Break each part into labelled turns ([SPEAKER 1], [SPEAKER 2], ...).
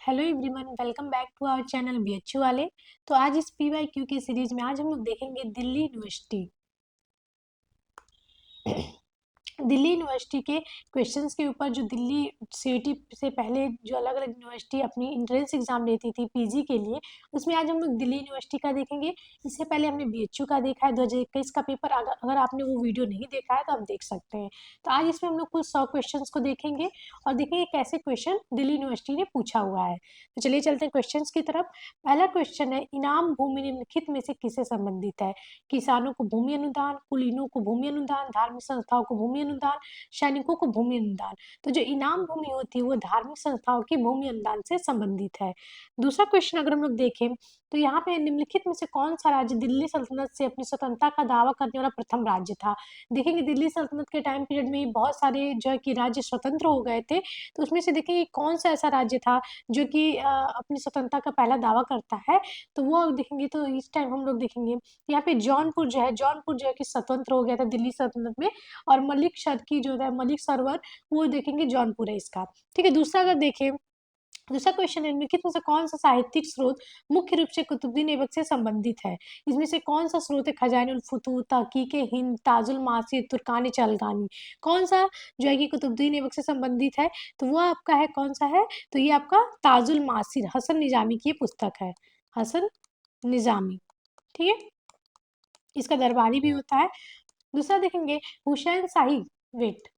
[SPEAKER 1] Hello everyone, welcome back to our channel BHU वाले। तो आज इस पीवाईक्यू के सीरीज में आज हम लोग देखेंगे दिल्ली यूनिवर्सिटी। दिल्ली यूनिवर्सिटी के क्वेश्चंस के ऊपर जो दिल्ली सीईटी से पहले जो अलग अलग यूनिवर्सिटी अपनी एंट्रेंस एग्जाम लेती थी पीजी के लिए, उसमें आज हम लोग दिल्ली यूनिवर्सिटी का देखेंगे। इससे पहले हमने बीएचयू का देखा है 2021 का पेपर। अगर आपने वो वीडियो नहीं देखा है तो आप देख सकते हैं। तो आज इसमें हम लोग कुल 100 क्वेश्चन को देखेंगे और देखेंगे कैसे क्वेश्चन दिल्ली यूनिवर्सिटी ने पूछा हुआ है। तो चलिए चलते हैं क्वेश्चन की तरफ। पहला क्वेश्चन है, इनाम भूमि निम्नलिखित में से किससे संबंधित है? किसानों को भूमि अनुदान, कुलीनों को भूमि अनुदान, धार्मिक संस्थाओं को भूमि अनुदान, सैनिकों को भूमि अनुदान। तो जो इनाम भूमि होती है वो धार्मिक संस्थाओं की भूमि अनुदान से संबंधित है। दूसरा क्वेश्चन अगर हम लोग देखें तो यहाँ पे निम्नलिखित में से कौन सा राज्य दिल्ली सल्तनत से अपनी स्वतंत्रता का दावा करने वाला प्रथम राज्य था? देखेंगे दिल्ली सल्तनत के टाइम पीरियड में बहुत सारे जो है कि राज्य स्वतंत्र हो गए थे। तो उसमें से देखेंगे कौन सा ऐसा राज्य था जो कि अपनी स्वतंत्रता का पहला दावा करता है। तो वो देखेंगे, तो इस टाइम हम लोग देखेंगे यहाँ पे जौनपुर जो है कि स्वतंत्र हो गया था दिल्ली सल्तनत में। और मलिक शर्की जो है, मलिक सरोवर, वो देखेंगे जौनपुर है इसका। ठीक है, दूसरा अगर देखें, दूसरा क्वेश्चन है, निम्नलिखित में से कौन सा साहित्यिक स्रोत मुख्य रूप से कुतुबुद्दीन ऐबक से संबंधित है? इसमें से कौन सा स्रोत है? खजानुल फुतूह, तहकीक हिंद, ताजुल मासीर, तुर्कानी चलगानी। कौन सा जो है कि कुतुबुद्दीन ऐबक से संबंधित है? तो वो आपका है, कौन सा है? तो ये आपका ताजुल मासीर, हसन निजामी की ये पुस्तक है, हसन निजामी। ठीक है, इसका दरबारी भी होता है। दूसरा देखेंगे, हुसैन शाही, वेट,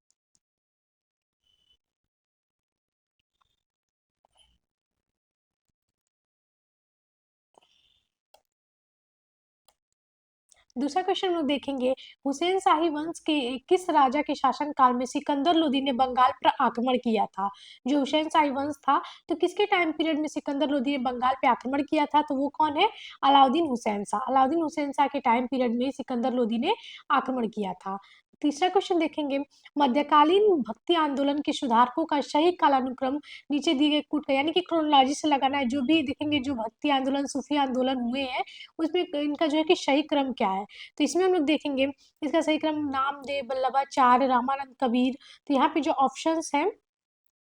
[SPEAKER 1] दूसरा क्वेश्चन हम लोग देखेंगे, हुसैन शाही वंश के किस राजा के शासन काल में सिकंदर लोदी ने बंगाल पर आक्रमण किया था? जो हुसैन शाही वंश था, तो किसके टाइम पीरियड में सिकंदर लोदी ने बंगाल पे आक्रमण किया था? तो वो कौन है? अलाउद्दीन हुसैन शाह। अलाउद्दीन हुसैन शाह के टाइम पीरियड में सिकंदर लोदी ने आक्रमण किया था। तीसरा क्वेश्चन देखेंगे, मध्यकालीन भक्ति आंदोलन के सुधारकों का सही कालानुक्रम नीचे दिए गए कूट का, यानी कि क्रोनोलॉजी से लगाना है। जो भी देखेंगे जो भक्ति आंदोलन, सूफी आंदोलन हुए हैं, उसमें इनका जो है कि सही क्रम क्या है? तो इसमें हम लोग देखेंगे इसका सही क्रम नामदेव, वल्लभाचार्य, रामानंद, कबीर। तो यहाँ पे जो ऑप्शंस हैं,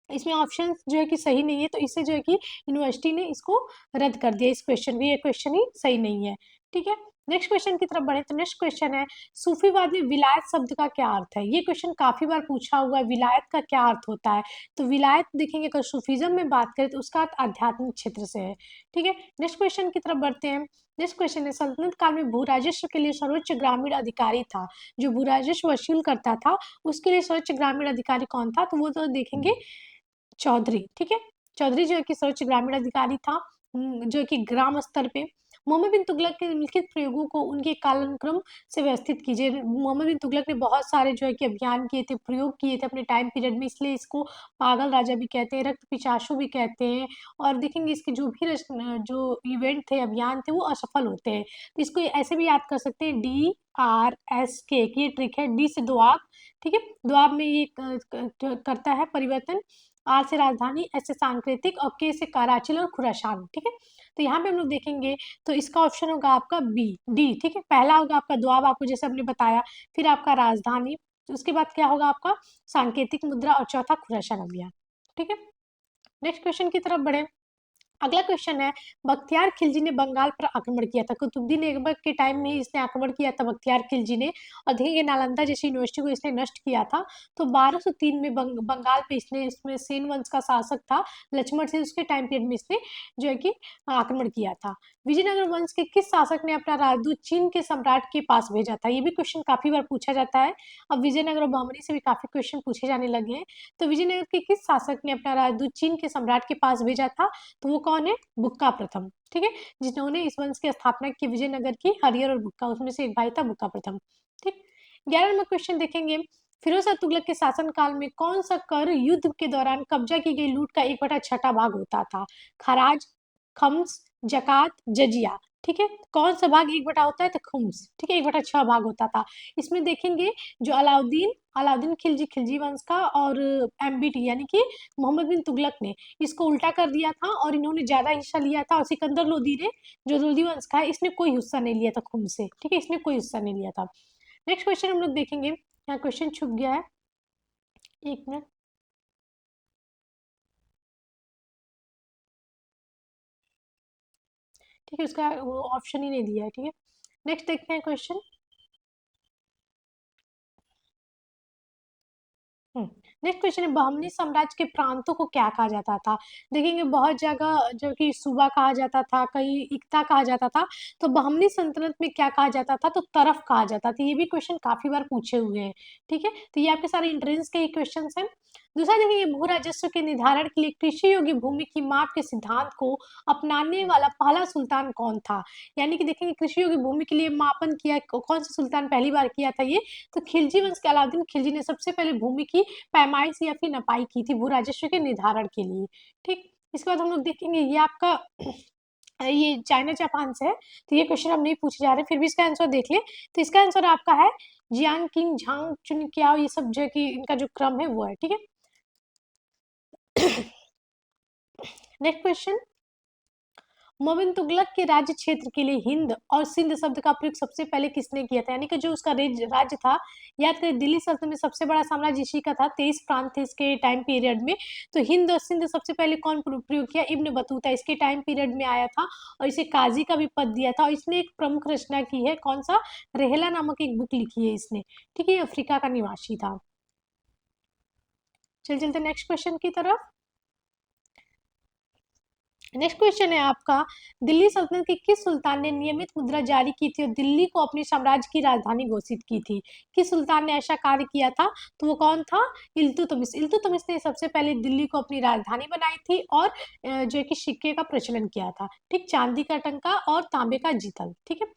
[SPEAKER 1] इसमें ऑप्शंस जो है कि सही नहीं है, तो इससे जो है कि यूनिवर्सिटी ने इसको रद्द कर दिया। इस क्वेश्चन भी, ये क्वेश्चन ही सही नहीं है। ठीक है, नेक्स्ट क्वेश्चन की तरफ बढ़े। तो नेक्स्ट क्वेश्चन है, सूफीवाद में विलायत शब्द का क्या अर्थ है? ये क्वेश्चन काफी बार पूछा हुआ है, विलायत का क्या अर्थ होता है? तो विलायत देखेंगे, अगर सूफीज्म में बात करें तो उसका अर्थ आध्यात्मिक क्षेत्र से है। ठीक है, नेक्स्ट क्वेश्चन की तरफ बढ़ते हैं। नेक्स्ट क्वेश्चन है, सल्तनत काल में भू राजस्व के लिए सर्वोच्च ग्रामीण अधिकारी था। जो भू राजस्व वसूल करता था उसके लिए सर्वोच्च ग्रामीण अधिकारी कौन था? तो वो तो देखेंगे चौधरी। ठीक है, चौधरी जो है कि सर्वोच्च ग्रामीण अधिकारी था, जो कि ग्राम स्तर पे। मोहम्मद बिन तुगलक के निम्नलिखित प्रयोगों को उनके कालानुक्रम से व्यवस्थित कीजिए। मोहम्मद बिन तुगलक ने बहुत सारे जो है कि अभियान किए थे, प्रयोग किए थे अपने टाइम पीरियड में, इसलिए इसको पागल राजा भी कहते हैं, रक्त पिचासु भी कहते हैं। और देखेंगे इसके जो भी जो इवेंट थे, अभियान थे, वो असफल होते हैं। तो इसको ऐसे भी याद कर सकते हैं, DRSK की ये ट्रिक है। डी से दोआब, ठीक है, दोआब में ये करता है परिवर्तन। आर से राजधानी, एस से सांकेतिक और के से कराची और खुरासान। ठीक है, तो यहाँ पे हम लोग देखेंगे तो इसका ऑप्शन होगा आपका बी, डी। ठीक है, पहला होगा आपका दोआब, आपको जैसे हमने बताया, फिर आपका राजधानी, तो उसके बाद क्या होगा आपका सांकेतिक मुद्रा, और चौथा खुरासान अभियान। ठीक है, नेक्स्ट क्वेश्चन की तरफ बढ़े। अगला क्वेश्चन है, बख्तियार खिलजी ने बंगाल पर आक्रमण किया था। कुतुबुद्दीन ऐबक के टाइम में इसने आक्रमण किया था बख्तियार खिलजी ने, और देखिए नालंदा जैसी यूनिवर्सिटी को इसने नष्ट किया था। तो 1203 में बंगाल पे इसने, इसमें सेन वंश का शासक था लक्ष्मण सेन, उसके टाइम पीरियड में इसने जो है कि आक्रमण किया था। विजयनगर वंश के किस शासक ने अपना राजदूत चीन के सम्राट के पास भेजा था? ये भी क्वेश्चन काफी बार पूछा जाता है। अब विजयनगर और बहमनी से भी काफी क्वेश्चन पूछे जाने लगे हैं। तो विजयनगर के किस शासक ने अपना राजदूत चीन के सम्राट के पास भेजा था? तो वो कौन है? बुक्का प्रथम। ठीक है, जिन्होंने इस वंश की स्थापना की, विजयनगर की, हरिहर और बुक्का, उसमें से एक भाई था बुक्का प्रथम। ठीक, 11 नंबर क्वेश्चन देखेंगे, फिरोज शाह तुगलक के शासन काल में कौन सा कर युद्ध के दौरान कब्जा की गई लूट का 1/6 भाग होता था? खराज, खम्स, जकात, जजिया। ठीक है, कौन सा भाग 1/, होता है? तो खुम्स। ठीक है, 1/6 भाग होता था। इसमें देखेंगे जो अलाउद्दीन अलाउद्दीन खिलजी, खिलजी वंश का, और MBT यानी कि मोहम्मद बिन तुगलक ने इसको उल्टा कर दिया था, और इन्होंने ज्यादा हिस्सा लिया था। और सिकंदर लोदी ने, जो लोदी वंश का है, इसने कोई हिस्सा नहीं लिया था खुद से। ठीक है, इसने कोई हिस्सा नहीं लिया था। नेक्स्ट क्वेश्चन हम लोग देखेंगे, यहाँ क्वेश्चन छुप गया है, एक मिनट। ठीक है, उसका वो ऑप्शन ही नहीं दिया है। ठीक है, नेक्स्ट देखते हैं क्वेश्चन। नेक्स्ट क्वेश्चन है, बहमनी साम्राज्य के प्रांतों को क्या कहा जाता था? देखेंगे बहुत जगह जो कि सूबा कहा जाता था, कहीं इक्ता कहा जाता था, तो बहमनी सल्तनत में क्या कहा जाता था? तो तरफ कहा जाता था। ये भी क्वेश्चन काफी बार पूछे हुए हैं। ठीक है, तो ये आपके सारे एंट्रेंस के ही क्वेश्चन हैं। दूसरा देखिए, भू राजस्व के निर्धारण के लिए कृषि योग्य भूमि की माप के सिद्धांत को अपनाने वाला पहला सुल्तान कौन था? यानी कि देखेंगे कृषि योग्य भूमि के लिए मापन किया कौन सा सुल्तान पहली बार किया था? ये तो खिलजी वंश के अलाउद्दीन खिलजी ने सबसे पहले भूमि की पैमाइश या फिर नपाई की थी भू राजस्व के निर्धारण के लिए। ठीक, इसके बाद हम लोग देखेंगे ये आपका ये चाइना जापान से है, तो ये क्वेश्चन हम नहीं पूछे जा रहे, फिर भी इसका आंसर देख ले। तो इसका आंसर आपका है जियांग किंग झांग चुनक्याओ, ये सब जो है कि इनका जो क्रम है वो है। ठीक है, नेक्स्ट क्वेश्चन, मोबिन तुगलक के राज्य क्षेत्र के लिए हिंद और सिंध शब्द का प्रयोग सबसे पहले किसने किया था? यानी कि जो उसका राज्य था, याद करें दिल्ली सल्तनत में सबसे बड़ा साम्राज्य इसी का था, 23 प्रांत थे इसके टाइम पीरियड में। तो हिंद और सिंध सबसे पहले कौन प्रयोग किया? इब्न बतूता इसके टाइम पीरियड में आया था, और इसे काजी का भी पद दिया था। और इसने एक प्रमुख रचना की है, कौन सा? रेहला नामक एक बुक लिखी है इसने। ठीक है, अफ्रीका का निवासी था। चलते नेक्स्ट क्वेश्चन की तरफ। नेक्स्ट क्वेश्चन है आपका, दिल्ली सल्तनत के किस सुल्तान ने नियमित मुद्रा जारी की थी और दिल्ली को अपने साम्राज्य की राजधानी घोषित की थी? किस सुल्तान ने ऐसा कार्य किया था? तो वो कौन था? इल्तुतमिश। इल्तुतमिश ने सबसे पहले दिल्ली को अपनी राजधानी बनाई थी और जो है कि सिक्के का प्रचलन किया था। ठीक, चांदी का टंका और तांबे का जीतल। ठीक है,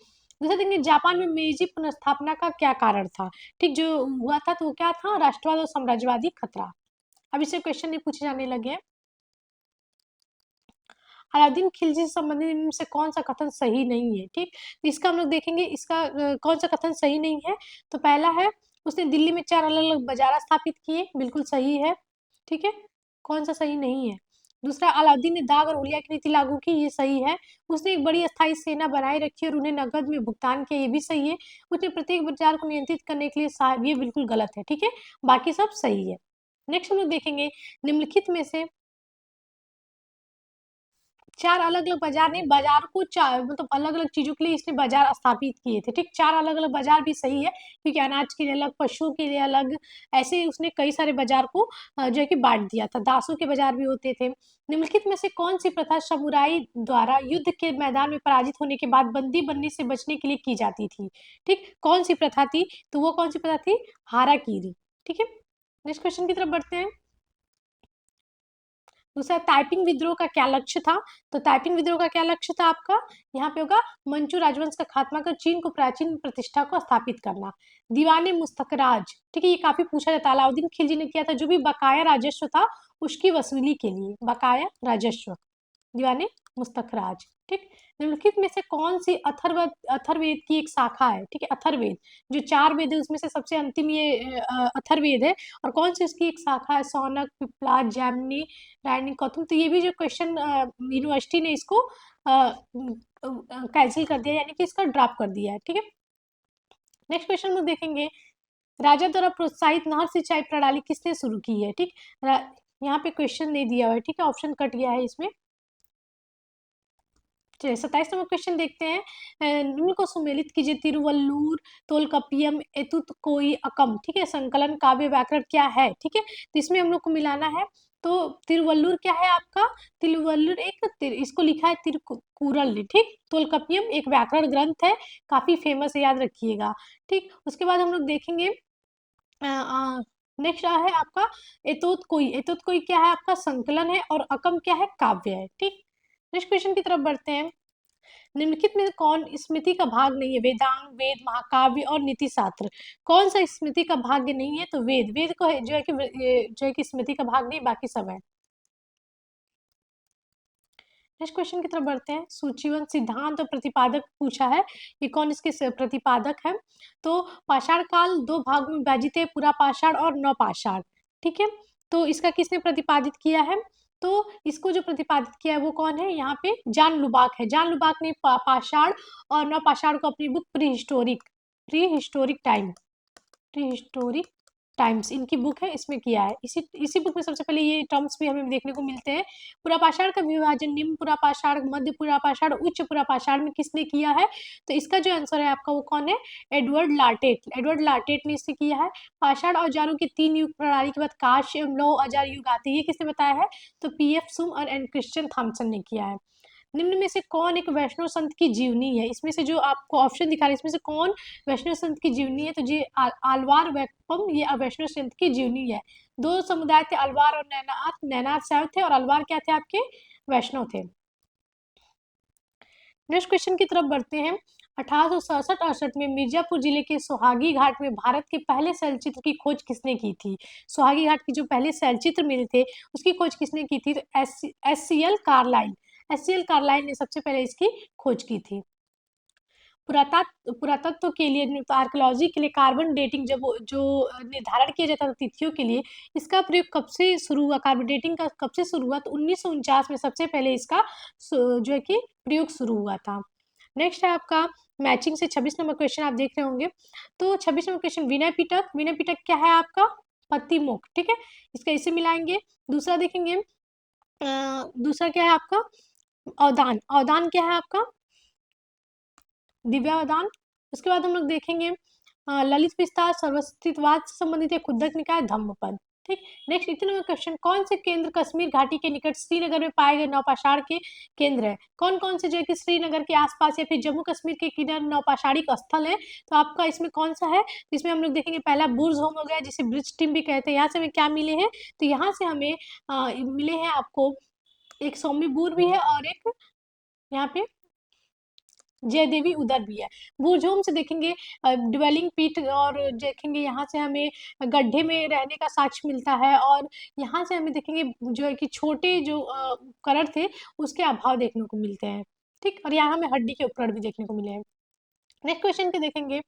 [SPEAKER 1] दूसरा देखिए, जापान में मेजी पुनर्स्थापना का क्या कारण था? ठीक, जो हुआ था तो वो क्या था? राष्ट्रवाद और साम्राज्यवादी खतरा। अब इससे क्वेश्चन नहीं पूछे जाने लगे हैं। अलाउद्दीन खिलजी से संबंधित इनमें से कौन सा कथन सही नहीं है? ठीक, तो इसका हम लोग देखेंगे, इसका कौन सा कथन सही नहीं है। तो पहला है, उसने दिल्ली में 4 अलग अलग बाजार स्थापित किए, बिल्कुल सही है। ठीक है, कौन सा सही नहीं है? दूसरा, अलाउद्दीन ने दाग और हुलिया की नीति लागू की, ये सही है। उसने एक बड़ी अस्थायी सेना बनाए रखी और उन्हें नकद में भुगतान किया, ये भी सही है। उसने प्रत्येक बाजार को नियंत्रित करने के लिए ये बिल्कुल गलत है। ठीक है, बाकी सब सही है। नेक्स्ट हम लोग देखेंगे, निम्नलिखित में से 4 अलग-अलग बाजार नहीं, बाजार को मतलब अलग-अलग चीज़ों के लिए इसने बाजार स्थापित किए थे। ठीक, 4 अलग-अलग बाजार भी सही है, क्योंकि अनाज के लिए अलग, पशुओं के लिए अलग, ऐसे ही उसने कई सारे बाजार को जो है कि बाँट दिया था। दासों के बाजार भी होते थे। निम्नलिखित में से कौन-सी प्रथा समुराई द्वारा युद्ध के मैदान में पराजित होने के बाद बंदी बनने से बचने के लिए की जाती थी? ठीक, कौन-सी प्रथा थी? तो वो कौन-सी प्रथा थी? हाराकीरी। ठीक है, नेक्स्ट क्वेश्चन की तरफ बढ़ते हैं। दूसरा, ताइपिंग विद्रोह का क्या लक्ष्य था? तो ताइपिंग विद्रोह का क्या लक्ष्य था आपका? यहाँ पे होगा मंचू राजवंश का खात्मा कर चीन को प्राचीन प्रतिष्ठा को स्थापित करना। दीवाने मुस्तकराज, ठीक है, ये काफी पूछा जाता है। अलाउद्दीन खिलजी ने किया था, जो भी बकाया राजस्व था उसकी वसूली के लिए, बकाया राजस्व, दीवाने मुस्तखराज। ठीक, निम्नलिखित में से कौन सी अथर्ववेद की एक शाखा है? ठीक है, अथर्ववेद जो 4 वेद है उसमें से सबसे अंतिम ये अथर्ववेद है। और कौन सी उसकी एक शाखा है? सौनक, पिपला, जैमिनी, रायनी, कौतुम। तो ये भी जो क्वेश्चन यूनिवर्सिटी ने इसको कैंसिल कर दिया, यानी कि इसका ड्रॉप कर दिया है। ठीक है, नेक्स्ट क्वेश्चन में देखेंगे, राजा द्वारा प्रोत्साहित नहर सिंचाई प्रणाली किसने शुरू की है? ठीक, यहाँ पे क्वेश्चन नहीं दिया हुआ है। ठीक है, ऑप्शन कट गया है इसमें। चलिए 27 नंबर क्वेश्चन देखते हैं। निम्न को सुमेलित कीजिए, तिरुवल्लुर, तोलकपियम, एतुतकोई अकम। ठीक है, संकलन, काव्य, व्याकरण क्या है? ठीक है, तो इसमें हम लोग को मिलाना है। तो तिरुवल्लुर क्या है आपका? तिरुवल्लुर इसको लिखा है तिरुकुरल ने। ठीक, तोलकपियम एक व्याकरण ग्रंथ है, काफी फेमस है, याद रखिएगा। ठीक, उसके बाद हम लोग देखेंगे नेक्स्ट है आपका एतोतकोई। एतोतकोई क्या है आपका? संकलन है। और अकम क्या है? काव्य है। ठीक, नेक्स्ट क्वेश्चन की तरफ बढ़ते हैं। निम्नलिखित में कौन स्मृति का भाग नहीं है? वेदांग, वेद, महाकाव्य और नीति शास्त्र, कौन सा स्मृति का भाग्य नहीं है? तो वेद। वेद को जो है कि स्मृति का भाग नहीं, बाकी सब है। नेक्स्ट क्वेश्चन की तरफ बढ़ते हैं। सूचीवन सिद्धांत और प्रतिपादक पूछा है, ये कौन इसके प्रतिपादक है? तो पाषाण काल 2 भाग में विभाजित है, पुरा पाषाण और नवपाषाण। ठीक है, तो इसका किसने प्रतिपादित किया है? तो इसको जो प्रतिपादित किया है वो कौन है? यहाँ पे जॉन लुबाक है। जॉन लुबाक ने पाषाण और नवपाषाण को अपनी book pre historic time times इनकी बुक है, इसमें किया है। इसी बुक में सबसे पहले ये टर्म्स भी हमें देखने को मिलते हैं। पुरापाषाण का विभाजन निम्न पुरापाषाण, मध्य पुरापाषाण, उच्च पुरापाषाण में किसने किया है? तो इसका जो आंसर है आपका वो कौन है? एडवर्ड लार्टेट। एडवर्ड लार्टेट ने इसे किया है। पाषाण औजारों की 3 युग प्रणाली के बाद कांस्य एवं लौह औजार युग आते हैं, ये किसने बताया है? तो पीएफ सुम और एंड क्रिश्चियन थॉमसन ने किया है। निम्न में से कौन एक वैष्णव संत की जीवनी है? इसमें से जो आपको ऑप्शन दिखा रहा है इसमें से कौन वैष्णव संत की जीवनी है? तो ये आलवार वैक्पम ये वैष्णव संत की जीवनी है। दो समुदाय थे, अलवार और नैनार। नैनार शैव थे और अलवार क्या थे आपके? वैष्णव थे। नेक्स्ट क्वेश्चन की तरफ बढ़ते हैं। 1867-68 में मिर्जापुर जिले के सोहागी घाट में भारत के पहले शैलचित्र की खोज किसने की थी? सोहागी घाट की जो पहले शैलचित्र मिले थे उसकी खोज किसने की थी? तो एस.सी.एल. कार्लाइल। एस.सी.एल. कार्लाइल ने सबसे पहले इसकी खोज की थी। पुरातत्व के लिए, आर्कियोलॉजी के लिए कार्बन डेटिंग जो निर्धारण किया जाता था तिथियों के लिए, इसका प्रयोग कब से शुरू हुआ? कार्बन डेटिंग का कब से शुरू हुआ? तो 1949 में सबसे पहले इसका जो है कि प्रयोग शुरू हुआ था। नेक्स्ट है आपका मैचिंग से 26 नंबर क्वेश्चन आप देख रहे होंगे। तो 26 नंबर क्वेश्चन, विनय पिटक। विनय पिटक क्या है आपका? पतिमुख। ठीक है, इसका इसे मिलाएंगे। दूसरा देखेंगे, दूसरा क्या है आपका? अवदान। अवदान क्या है आपका? दिव्यावदान। उसके बाद हम लोग देखेंगे ललित विस्तार सर्वस्तित्ववाद से संबंधित है, खुद्दक निकाय, धम्मपद। ठीक। नेक्स्ट 18 नंबर क्वेश्चन, कौन से केंद्र कश्मीर घाटी के निकट श्रीनगर में पाए गए नौपाषाण के केंद्र है? कौन कौन से जो है कि श्रीनगर के आसपास या फिर जम्मू कश्मीर के किनारे नौपाषाणिक स्थल है? तो आपका इसमें कौन सा है? इसमें हम लोग देखेंगे पहला बुर्ज होम हो गया, जिसे ब्रिज टीम भी कहते हैं। यहाँ से हमें क्या मिले हैं? तो यहाँ से हमें मिले हैं आपको एक सौम्य बुर भी है और एक यहाँ पे जयदेवी उधर भी है। बुरजोम से देखेंगे ड्वेलिंग पीट, और देखेंगे यहाँ से हमें गड्ढे में रहने का साक्ष्य मिलता है, और यहाँ से हमें देखेंगे जो है कि छोटे जो उपकरण थे उसके अभाव देखने को मिलते हैं। ठीक, और यहाँ हमें हड्डी के उपकरण भी देखने को मिले हैं। नेक्स्ट क्वेश्चन के देखेंगे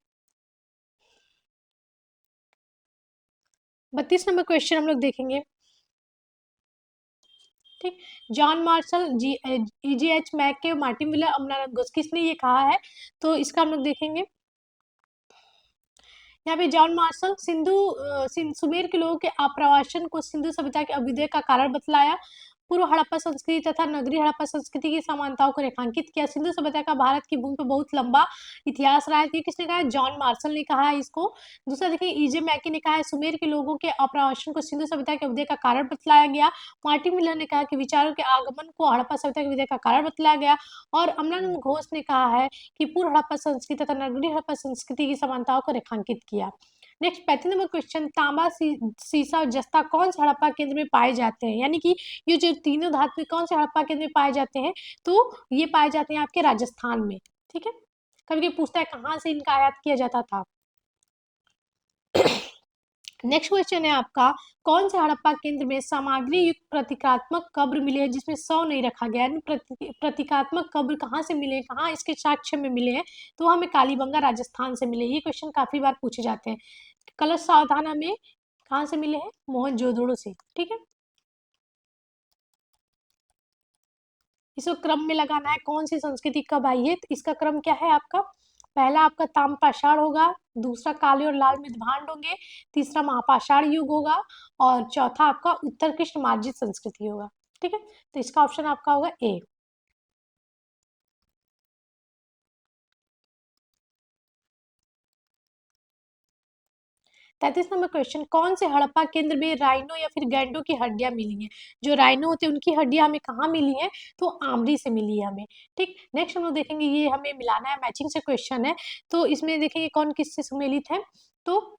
[SPEAKER 1] 32 नंबर क्वेश्चन हम लोग देखेंगे। ठीक, जॉन मार्शल, EGH मैके, मार्टिन मिलर, अमरानंद घोष, किसने ये कहा है? तो इसका हम लोग देखेंगे। यहाँ पे जॉन मार्शल सुमेर के लोगों के आप्रवासन को सिंधु सभ्यता के अभ्युदय का कारण बतलाया। पूर्व हड़प्पा संस्कृति तथा नगरीय हड़प्पा संस्कृति की समानताओं को रेखांकित किया। सिंधु सभ्यता का भारत की भूमि पर बहुत लंबा इतिहास रहा है। ये किसने कहा है? जॉन मार्शल ने कहा है इसको। दूसरा देखिए, ईजे मैकी ने कहा है सुमेर के लोगों के आप्रवासन को सिंधु सभ्यता के अभ्युदय का कारण बतलाया गया। मार्टिन मिलर ने कहा कि विचारों के आगमन को हड़प्पा सभ्यता के अभ्युदय का कारण बतलाया गया। और अमरानंद घोष ने कहा है कि पूर्व हड़प्पा संस्कृति तथा नगरीय हड़प्पा संस्कृति की समानताओं को रेखांकित किया। नेक्स्ट 35 नंबर क्वेश्चन, तांबा, सीसा और जस्ता कौन से हड़प्पा केंद्र में पाए जाते हैं? यानी कि ये जो तीनों धातु कौन से हड़प्पा केंद्र में पाए जाते हैं? तो ये पाए जाते हैं आपके राजस्थान में। ठीक है, कभी पूछता है कहाँ से इनका आयात किया जाता था। नेक्स्ट क्वेश्चन है आपका, कौन से हड़प्पा केंद्र में सामग्री युक्त प्रतीकात्मक कब्र मिले हैं जिसमें 100 नहीं रखा गया? प्रतीकात्मक कब्र कहाँ से मिले, कहाँ इसके साक्ष्य में मिले हैं? तो हमें कालीबंगा राजस्थान से मिले। ये क्वेश्चन काफी बार पूछे जाते हैं। कलश सावधाना में कहाँ से मिले हैं? मोहनजोदड़ो से। ठीक है, इसको क्रम में लगाना है, कौन सी संस्कृति कब आई है? तो इसका क्रम क्या है आपका? पहला आपका ताम्रपाषाण होगा, दूसरा काले और लाल मृदभांड होंगे, तीसरा महापाषाण युग होगा, और चौथा आपका उत्तर कृष्ण मार्जित संस्कृति होगा। ठीक है, तो इसका ऑप्शन आपका होगा ए। 33 नंबर क्वेश्चन, कौन से हड़प्पा केंद्र में राइनो या फिर गैंडो की हड्डियां मिली हैं? जो राइनो होते हैं उनकी हड्डियां हमें कहाँ मिली हैं? तो आमरी से मिली है हमें। ठीक, नेक्स्ट हम लोग देखेंगे, ये हमें मिलाना है, मैचिंग से क्वेश्चन है। तो इसमें देखेंगे कौन किससे सम्मिलित है। तो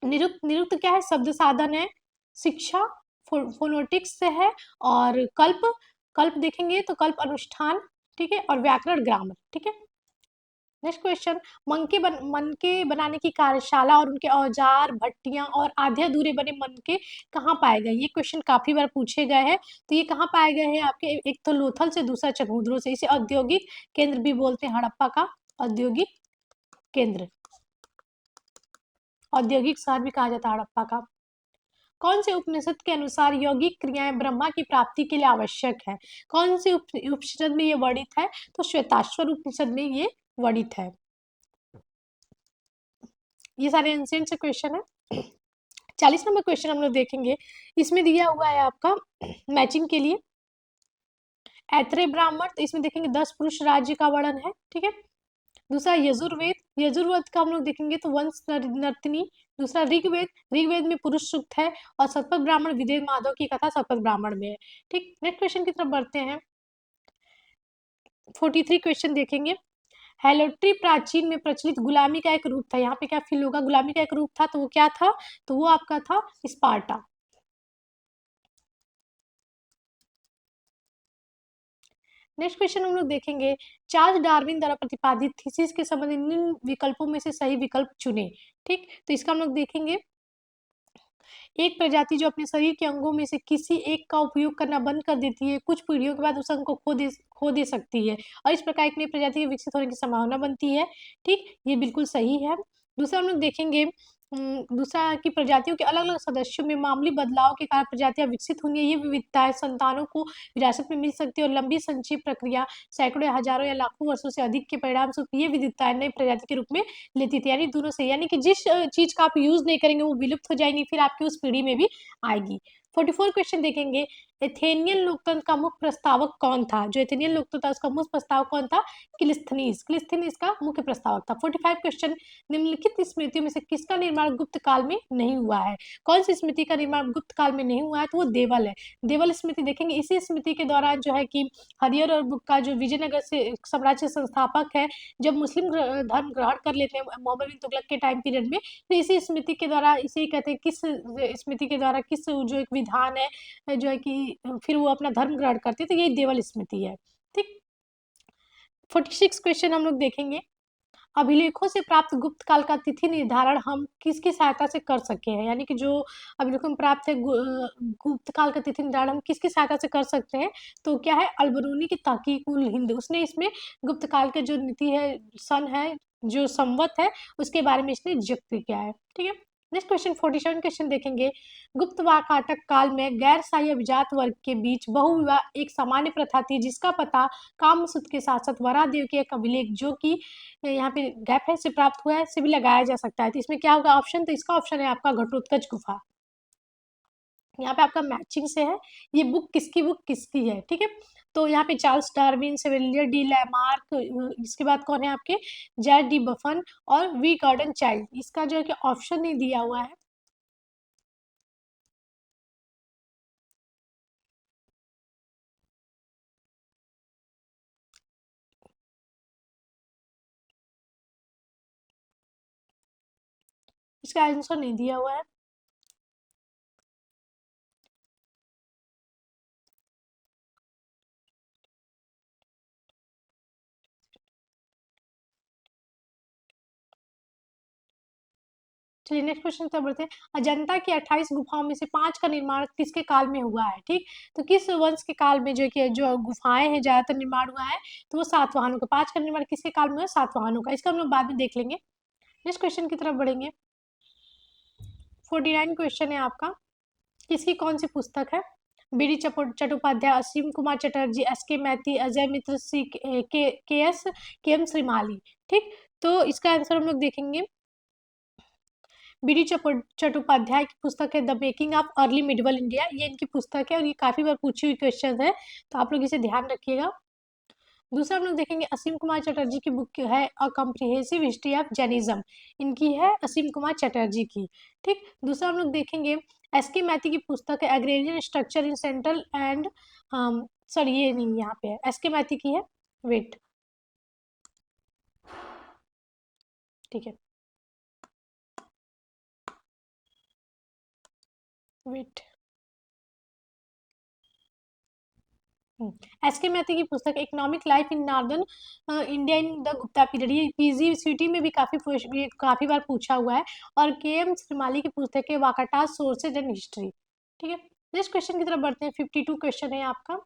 [SPEAKER 1] निरुक्त, निरुक्त क्या है? शब्द साधन है। शिक्षा फोनोटिक्स से है, और कल्प, कल्प देखेंगे तो कल्प अनुष्ठान। ठीक है, और व्याकरण ग्रामर। ठीक है, नेक्स्ट क्वेश्चन, मनके बनाने की कार्यशाला और उनके औजार, भट्टियां और आधे अधूरे बने मनके कहाँ पाए गए? ये क्वेश्चन काफी बार पूछे गए हैं। तो ये कहाँ पाए गए हैं आपके? एक तो लोथल से, दूसरा चनहुद्रो से। इसे औद्योगिक केंद्र भी बोलते हैं, हड़प्पा का औद्योगिक केंद्र, औद्योगिक शहर भी कहा जाता है हड़प्पा का। कौन से उपनिषद के अनुसार यौगिक क्रियाएं ब्रह्मा की प्राप्ति के लिए आवश्यक है? कौन से उपनिषद में ये वर्णित है? तो श्वेताश्वर उपनिषद में ये वर्णित है। ये सारे एंशिएंट से क्वेश्चन है। 40 नंबर क्वेश्चन हम लोग देखेंगे। इसमें दिया हुआ है आपका मैचिंग के लिए ऐत्रेय ब्राह्मण, तो इसमें देखेंगे 10 पुरुष राज्य का वर्णन है, ठीक है। दूसरा यजुर्वेद, यजुर्वेद का हम लोग देखेंगे तो वंश नर्तनी। दूसरा ऋग्वेद, ऋग्वेद में पुरुष सूक्त है। और शतपथ ब्राह्मण विदेह माधव की कथा शतपथ ब्राह्मण में है, ठीक। नेक्स्ट क्वेश्चन की तरफ बढ़ते हैं। 43 क्वेश्चन देखेंगे। हेलोट्री प्राचीन में प्रचलित गुलामी का एक रूप था। यहाँ पे क्या फील होगा, गुलामी का एक रूप था, तो वो क्या था, तो वो आपका था स्पार्टा। नेक्स्ट क्वेश्चन हम लोग देखेंगे, चार्ल्स डार्विन द्वारा प्रतिपादित थीसिस के संबंध निम्न विकल्पों में से सही विकल्प चुने, ठीक। तो इसका हम लोग देखेंगे, एक प्रजाति जो अपने शरीर के अंगों में से किसी एक का उपयोग करना बंद कर देती है, कुछ पीढ़ियों के बाद उस अंग को खो दे सकती है, और इस प्रकार एक नई प्रजाति के विकसित होने की संभावना बनती है, ठीक। ये बिल्कुल सही है। दूसरा हम लोग देखेंगे, दूसरा की प्रजातियों के अलग अलग सदस्यों में मामूली बदलाव के कारण प्रजातियां विकसित होंगी। ये विविधताएं संतानों को विरासत में मिल सकती है, और लंबी संचयी प्रक्रिया सैकड़ों या हजारों या लाखों वर्षों से अधिक के परिणाम स्वरूप ये विविधताएं नई प्रजाति के रूप में लेती थी। यानी दोनों से, यानी कि जिस चीज का आप यूज नहीं करेंगे वो विलुप्त हो जाएंगी, फिर आपकी उस पीढ़ी में भी आएगी। 44 क्वेश्चन देखेंगे, एथेनियन लोकतंत्र का मुख्य प्रस्तावक कौन था। जो एथेनियन लोकतंत्र था उसका मुख्य प्रस्तावक कौन था, क्लिस्थनीस, क्लिस्थनीस का मुख्य प्रस्तावक था। 45 क्वेश्चन, निम्नलिखित स्मृतियों में से किसका निर्माण गुप्त काल में नहीं हुआ है। कौन सी स्मृति का निर्माण गुप्त काल में नहीं हुआ है, तो वो देवल है। देवल स्मृति देखेंगे, इसी स्मृति के दौरान जो है कि हरिहर और बुक्का जो विजयनगर से साम्राज्य संस्थापक है, जब मुस्लिम धर्म ग्रहण कर लेते हैं मोहम्मद बिन तुगलक के टाइम पीरियड में, तो इसी स्मृति के द्वारा, इसे कहते हैं किस स्मृति के द्वारा, किस जो एक विधान है जो है कि फिर वो अपना धर्म ग्रहण करते, तो यही देवल स्मृति है, ठीक। 46 क्वेश्चन हम लोग देखेंगे, अभिलेखों से प्राप्त गुप्त काल का तिथि निर्धारण हम किसकी सहायता से कर सके हैं। यानी कि जो अभिलेखों में प्राप्त है गुप्त काल का तिथि निर्धारण हम किसकी सहायता से कर सकते हैं, तो क्या है, अलबरूनी की तहकीक उल हिंद, उसने इसमें गुप्त काल के जो नीति है, सन है, जो संवत है, उसके बारे में इसने जिक्र किया है, ठीक है। नेक्स्ट क्वेश्चन 47 क्वेश्चन देखेंगे, गुप्त वाकाटक काल में गैर शाही अभिजात वर्ग के बीच बहुविवाह एक सामान्य प्रथा थी, जिसका पता कामसूत्र के साथ साथ वरादेव के एक अभिलेख जो कि यहाँ पे गैप है से प्राप्त हुआ है से भी लगाया जा सकता है। तो इसमें क्या होगा ऑप्शन, तो इसका ऑप्शन है आपका घटोत्कच गुफा। यहाँ पे आपका मैचिंग से है, ये बुक किसकी है, ठीक है। तो यहाँ पे चार्ल्स डार्विन, सेविलियर डी लैमार्क, इसके बाद कौन है आपके, जैक डी बफन और वी गॉर्डन चाइल्ड। इसका जो है कि ऑप्शन नहीं दिया हुआ है, इसका आंसर नहीं दिया हुआ है। चलिए नेक्स्ट क्वेश्चन पर बढ़ते हैं, अजंता की 28 गुफाओं में से 5 का निर्माण किसके काल में हुआ है, ठीक। तो किस वंश के काल में जो कि जो गुफाएं हैं ज्यादातर निर्माण हुआ है, तो वो सातवाहनों का। 5 का निर्माण किसके काल में हुआ, सातवाहनों का। इसका हम लोग बाद में देख लेंगे। नेक्स्ट क्वेश्चन की तरफ बढ़ेंगे। 49 क्वेश्चन है आपका, किसकी कौन सी पुस्तक है, बीडी चट्टोपाध्याय, असीम कुमार चटर्जी, एस के मैती, अजय मित्र, सी के एस के एम श्रीमाली, ठीक। तो इसका आंसर हम लोग देखेंगे, बीडी चट्टोपाध्याय की पुस्तक है the making of early medieval India, ये इनकी पुस्तक है और ये काफी बार पूछी हुई क्वेश्चन है, तो आप लोग इसे ध्यान रखिएगा। दूसरा हम लोग देखेंगे, असीम कुमार चटर्जी की बुक है a comprehensive history of Jainism, इनकी है असीम कुमार चटर्जी की, ठीक। दूसरा हम लोग देखेंगे, एस के मैथी की पुस्तक है agrarian structure in central and, sorry ये नहीं, यहाँ पे है, एस के मैथी की है, वेट, ठीक है, वेट, एस के मैथी की पुस्तक economic life in northern India in the Gupta period, ये पीजीसीटी में भी काफी बार पूछा हुआ है। और के एम श्रीमाली की पुस्तक है वाकाटा सोर्सेज एंड हिस्ट्री, ठीक है। नेक्स्ट क्वेश्चन की तरफ बढ़ते हैं। 52 क्वेश्चन है आपका,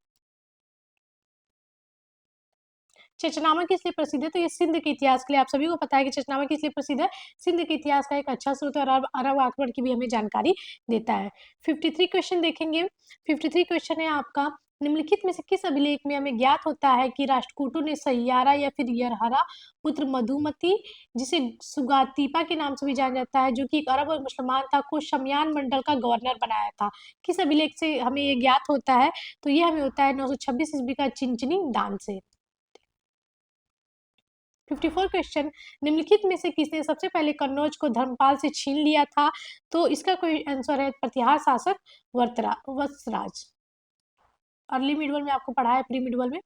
[SPEAKER 1] चचनामा किस लिए प्रसिद्ध है, तो ये सिंध के इतिहास के लिए, आप सभी को पता है कि चचनामा किस लिए प्रसिद्ध है, सिंध के इतिहास का एक अच्छा स्रोत है और अरब आक्रमण की भी हमें जानकारी देता है। 53 क्वेश्चन देखेंगे। 53 क्वेश्चन है आपका, निम्नलिखित में से किस अभिलेख में हमें ज्ञात होता है कि राष्ट्रकूटों ने सैयारा या फिर यरहरा पुत्र मधुमती, जिसे सुगातीपा के नाम से भी जाना जाता है, जो कि एक अरब और मुसलमान था, को शमयान मंडल का गवर्नर बनाया था? किस अभिलेख से हमें ये ज्ञात होता है? तो ये हमें होता है 926 ईस्वी का चिंचनी दान से। 54 क्वेश्चन, निम्नलिखित में से किसने सबसे पहले कन्नौज को धर्मपाल से छीन लिया था? तो इसका कोई आंसर है प्रतिहार शासक वत्सराज। अर्ली मिडवल में आपको पढ़ा है, प्री मिडवल में।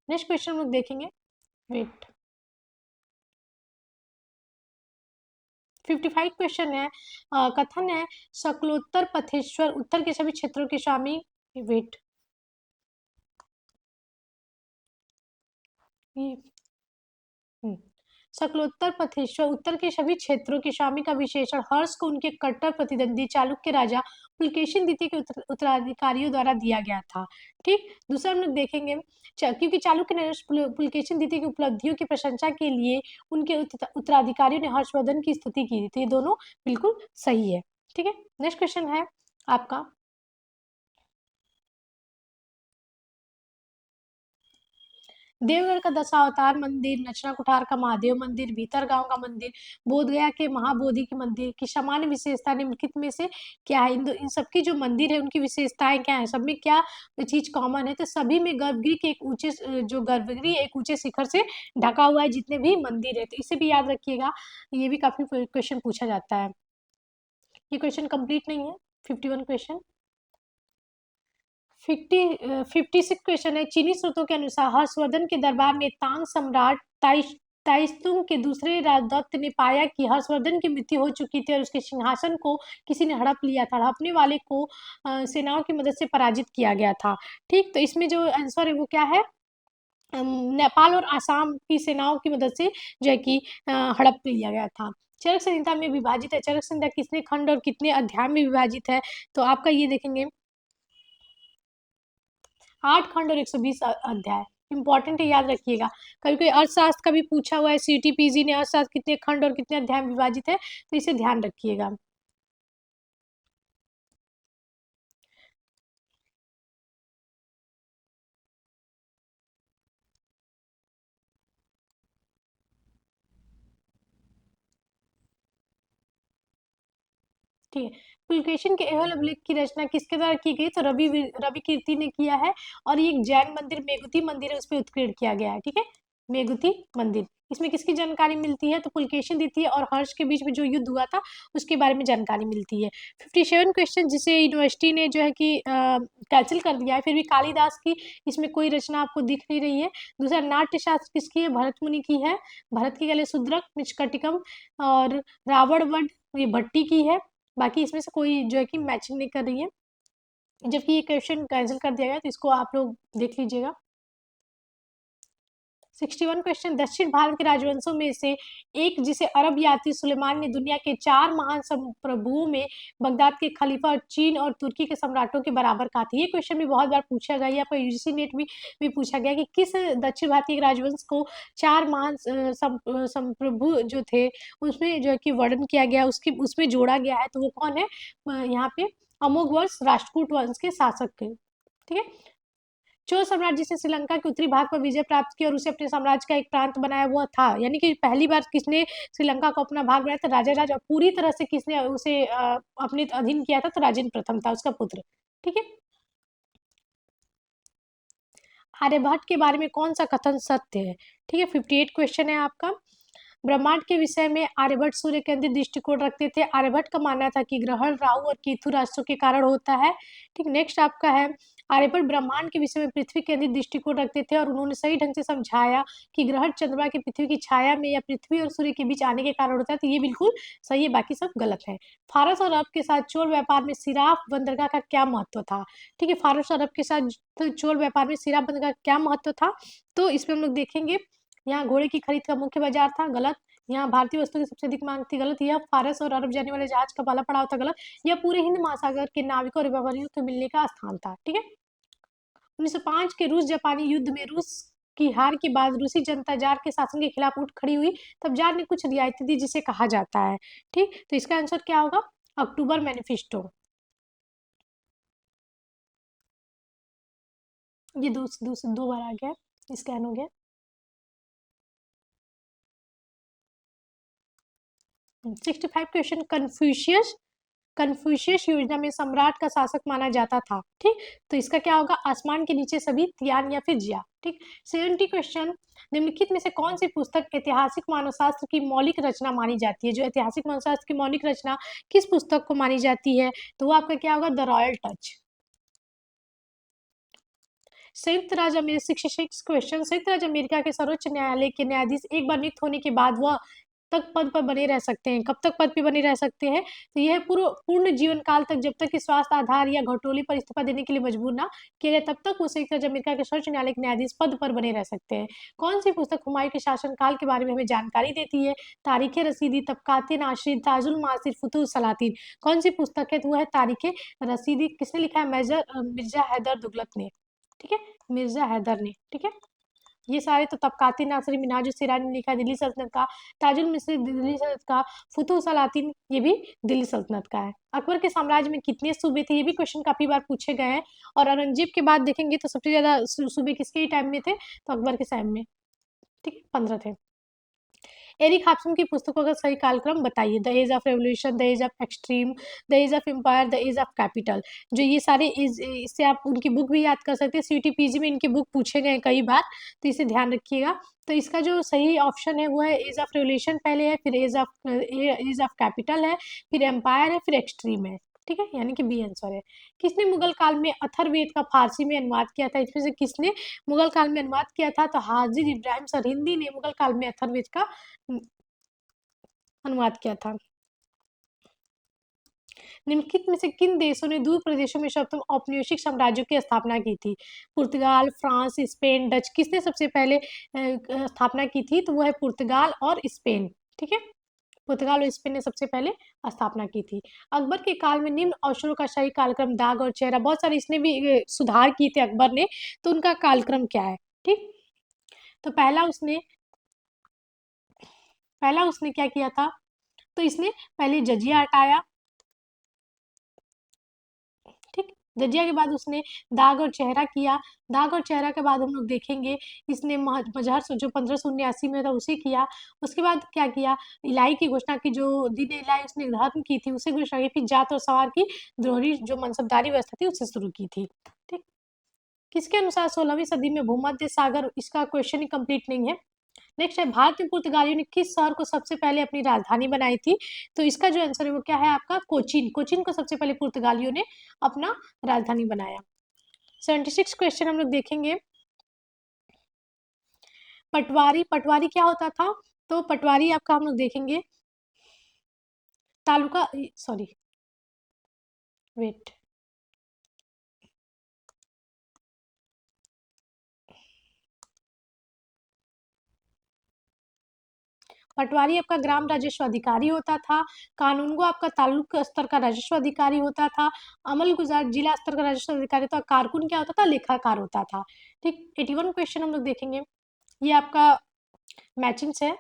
[SPEAKER 1] नेक्स्ट क्वेश्चन हम लोग देखेंगे, वेट 55 क्वेश्चन है। कथन है शकलोत्तर पथेश्वर उत्तर के सभी क्षेत्रों के स्वामी, वेट ये शकलोत्तर पथेश्वर उत्तर के सभी क्षेत्रों के स्वामी का विशेषण हर्ष को उनके कट्टर प्रतिद्वंदी चालुक्य राजा पुलकेशिन द्वितीय के उत्तराधिकारियों द्वारा दिया गया था। ठीक, दूसरा हम लोग देखेंगे क्योंकि चालुक्य ने पुलकेशिन द्वितीय की उपलब्धियों की प्रशंसा के लिए उनके उत्तराधिकारियों ने हर्षवर्धन की स्तुति की थी। तो ये दोनों बिल्कुल सही है। ठीक है, नेक्स्ट क्वेश्चन है आपका, देवगढ़ का दशावतार मंदिर, नचना कुठार का महादेव मंदिर, भीतरगांव का मंदिर, बोधगया के महाबोधि के मंदिर की सामान्य विशेषता निम्नलिखित में से क्या है? इन सबकी जो मंदिर है उनकी विशेषताएं क्या है? सब में क्या चीज कॉमन है? तो सभी में गर्भगृह के एक ऊंचे जो गर्भगृह एक ऊंचे शिखर से ढका हुआ है, जितने भी मंदिर है। तो इसे भी याद रखिएगा, ये भी काफी क्वेश्चन पूछा जाता है। ये क्वेश्चन कंप्लीट नहीं है, 51 क्वेश्चन। 56 क्वेश्चन है, चीनी स्रोतों के अनुसार हर्षवर्धन के दरबार में तांग सम्राट ताइस्तुंग के दूसरे राजदत्त ने पाया कि हर्षवर्धन की मृत्यु हो चुकी थी और उसके सिंहासन को किसी ने हड़प लिया था। हड़पने वाले को सेनाओं की मदद से पराजित किया गया था। ठीक, तो इसमें जो आंसर है वो क्या है? नेपाल और आसाम की सेनाओं की मदद से जो है कि हड़प लिया गया था। चरक संहिता में विभाजित है, चरक संहिता कितने खंड और कितने अध्याय में विभाजित है? तो आपका ये देखेंगे 8 खंड और 120 अध्याय। इंपॉर्टेंट है, याद रखिएगा। कभी कोई अर्थशास्त्र का भी पूछा हुआ है, सीटीपीजी ने अर्थशास्त्र कितने खंड और कितने अध्याय में विभाजित है, तो इसे ध्यान रखिएगा। ठीक है, पुलकेशिन के एहोल अभिलेख की रचना किसके द्वारा की गई? तो रवि कीर्ति ने किया है, और ये एक जैन मंदिर मेघुती मंदिर है, उस पर उत्कीर्ण किया गया है। ठीक है, मेघुती मंदिर। इसमें किसकी जानकारी मिलती है? तो पुलकेशिन द्वितीय और हर्ष के बीच में जो युद्ध हुआ था उसके बारे में जानकारी मिलती है। 57 क्वेश्चन, जिसे यूनिवर्सिटी ने जो है कि कैंसिल कर दिया है, फिर भी कालिदास की इसमें कोई रचना आपको दिख नहीं रही है। दूसरा, नाट्य शास्त्र किसकी है? भरत मुनि की है। भरत की गले शूद्रक, निष्कटिकम और रावण वध ये भट्टी की है। बाकी इसमें से कोई जो है कि मैचिंग नहीं कर रही है, जबकि ये क्वेश्चन कैंसिल कर दिया गया, तो इसको आप लोग देख लीजिएगा। 61 क्वेश्चन, दक्षिण भारत के राजवंशों में से एक जिसे अरब यात्री सुलेमान ने दुनिया के 4 महान संप्रभुओं में बगदाद के खलीफा और चीन और तुर्की के सम्राटों के बराबर कहा था। ये क्वेश्चन भी बहुत बार पूछा गया, यहाँ पर यूजीसी नेट भी पूछा गया कि किस दक्षिण भारतीय राजवंश को 4 महान संप्रभु जो थे उसमें जो है कि वर्णन किया गया, उसकी उसमें जोड़ा गया है। तो वो कौन है? यहाँ पे अमोघ वंश राष्ट्रकूट वंश के शासक थे। ठीक है, चोल सम्राट जिसने श्रीलंका के उत्तरी भाग पर विजय प्राप्त की और उसे अपने साम्राज्य का एक प्रांत बनाया हुआ था, यानी कि पहली बार किसने श्रीलंका को अपना भाग बनाया था? राजा, और पूरी तरह से किसने उसे अपने अधीन किया था? तो राजेंद्र प्रथम था उसका पुत्र। ठीक है, आर्यभट्ट के बारे में कौन सा कथन सत्य है? ठीक है, 58 क्वेश्चन है आपका। ब्रह्मांड के विषय में आर्यभट्ट सूर्य केंद्रित दृष्टिकोण रखते थे। आर्यभट्ट का मानना था कि ग्रहण राहु और केतु राशियों के कारण होता है। ठीक, नेक्स्ट आपका है, आर्यभट्ट ब्रह्मांड के विषय में पृथ्वी केंद्रित दृष्टिकोण रखते थे और उन्होंने सही ढंग से समझाया कि ग्रहण चंद्रमा की पृथ्वी की छाया में या पृथ्वी और सूर्य के बीच आने के कारण होता है। तो ये बिल्कुल सही है, बाकी सब गलत है। फारस और अरब के साथ चोल व्यापार में सिराफ बंदरगाह का क्या महत्व था? ठीक है, फारस और अरब के साथ चोल व्यापार में सिराफ बंदरगाह का क्या महत्व था? तो इसमें हम लोग देखेंगे, यहाँ घोड़े की खरीद का मुख्य बाजार था, गलत। यहाँ भारतीय वस्तु की सबसे अधिक मांग थी, गलत। यह फारस और अरब जाने वाले जहाज का पाला पड़ा था, गलत। यह पूरे हिंद महासागर के नाविकों और व्यापारियों के मिलने का स्थान था। ठीक है, 1905 के रूस जापानी युद्ध में रूस की हार के बाद रूसी जनता जार के शासन के खिलाफ उठ खड़ी हुई, तब जार ने कुछ रियायतें दी जिसे कहा जाता है। ठीक, तो इसका आंसर क्या होगा? अक्टूबर मैनिफेस्टो। ये दो बार आ गया, स्कैन हो गया। 65 क्वेश्चन। कन्फ्यूशियस कन्फ्यूशियस योजना में सम्राट का शासक माना जाता था, ठीक। तो इसका क्या होगा, आसमान के नीचे सभी, तियान या फिर जिया, ठीक। 70 क्वेश्चन। निम्नलिखित में से कौन सी पुस्तक ऐतिहासिक मानवशास्त्र की मौलिक रचना मानी जाती है? जो ऐतिहासिक मानवशास्त्र की मौलिक रचना किस पुस्तक को मानी जाती है? तो वो आपका क्या होगा, द रॉयल टच। संयुक्त राज्य अमेरिका 66 क्वेश्चन। संयुक्त राज्य अमेरिका के सर्वोच्च न्यायालय के न्यायाधीश एक बार नियुक्त होने के बाद वह तक पद पर बने रह सकते हैं। कब तक पद पे बने रह सकते हैं? तो यह पूर्ण जीवन काल तक, जब तक कि स्वास्थ्य आधार या घटोली पर इस्तीफा देने के लिए मजबूर ना किया जाए, तब तक वो संयुक्त राज्य अमेरिका के सर्वोच्च न्यायालय के न्यायाधीश पद पर बने रह सकते हैं। कौन सी पुस्तक हुमायूं के शासनकाल के बारे में हमें जानकारी देती है? तारीख रसीदी, तबकात नाशिर, ताजुल मासिर, फुतूह सलातीन। कौन सी पुस्तक है? तो वो है तारीख रसीदी। किसने लिखा है? मिर्जा हैदर दुगलत ने, ठीक है, मिर्जा हैदर ने, ठीक है। ये सारे तो तबकाती नासरी, मिनहाज सिराज ने लिखा दिल्ली सल्तनत का, ताजुल मिस्री दिल्ली सल्तनत का, फुतुह सलातीन ये भी दिल्ली सल्तनत का है। अकबर के साम्राज्य में कितने सूबे थे? ये भी क्वेश्चन काफी बार पूछे गए हैं। और औरंगजेब के बाद देखेंगे तो सबसे ज्यादा सूबे किसके टाइम में थे? तो अकबर के टाइम में, ठीक है, 15 थे। एरिक हाप्सम की पुस्तकों का सही कालक्रम बताइए। The age of revolution, the age of extreme, the age of empire, the age of capital. जो ये सारे इससे आप उनकी बुक भी याद कर सकते हैं। सीयूटीपीजी में इनके बुक पूछे गए कई बार, तो इसे ध्यान रखिएगा। तो इसका जो सही ऑप्शन है वो है एज ऑफ रेवोल्यूशन पहले है, फिर एज ऑफ कैपिटल है, फिर एम्पायर है, फिर एक्सट्रीम है, ठीक है, यानी कि बी आंसर है। किसने मुगल काल में अथर्ववेद का फारसी में अनुवाद किया था? इसमें से किसने मुगल काल में अनुवाद किया था? तो हाजिर इब्राहिम सरहिंदी ने मुगल काल में अथर्ववेद का अनुवाद किया था। निम्नलिखित में से किन देशों ने दूर प्रदेशों में सर्वप्रथम औपनिवेशिक साम्राज्यों की स्थापना की थी? पुर्तगाल, फ्रांस, स्पेन, डच। किसने सबसे पहले स्थापना की थी? तो वो है पुर्तगाल और स्पेन, ठीक है। पुर्तगाल और स्पेन ने सबसे पहले स्थापना की थी। अकबर के काल में निम्न अवसरों का सही कालक्रम, दाग और चेहरा, बहुत सारे इसने भी सुधार किए थे अकबर ने, तो उनका कालक्रम क्या है, ठीक। तो पहला उसने क्या किया था? तो इसने पहले जजिया हटाया, ठीक। जजिया के बाद उसने दाग और चेहरा किया। दाग और चेहरा के बाद हम लोग देखेंगे इसने मजहर जो 1579 में था उसे किया। उसके बाद क्या किया? इलाही की घोषणा की, जो दीन इलाही उसने धर्म की थी उसे घोषणा की। फिर जात और सवार की दोहरी जो मनसबदारी व्यवस्था थी उसे शुरू की थी, ठीक। किसके अनुसार 16वीं सदी में भूमध्य सागर, इसका क्वेश्चन ही कंप्लीट नहीं है। नेक्स्ट है, भारत में पुर्तगालियों ने किस शहर को सबसे पहले अपनी राजधानी बनाई थी? तो इसका जो आंसर है वो क्या है आपका? कोचीन। कोचीन को सबसे पहले पुर्तगालियों ने अपना राजधानी बनाया। 76 क्वेश्चन हम लोग देखेंगे। पटवारी, पटवारी क्या होता था? तो पटवारी आपका हम लोग देखेंगे तालुका, सॉरी वेट, पटवारी आपका ग्राम राजस्व अधिकारी होता था। कानूनगो आपका तालुक स्तर का राजस्व अधिकारी होता था। अमल गुजार जिला स्तर का राजस्व अधिकारी होता। कारकुन क्या होता था? लेखाकार होता था, ठीक। 81 क्वेश्चन हम लोग देखेंगे। ये आपका मैचिंग है।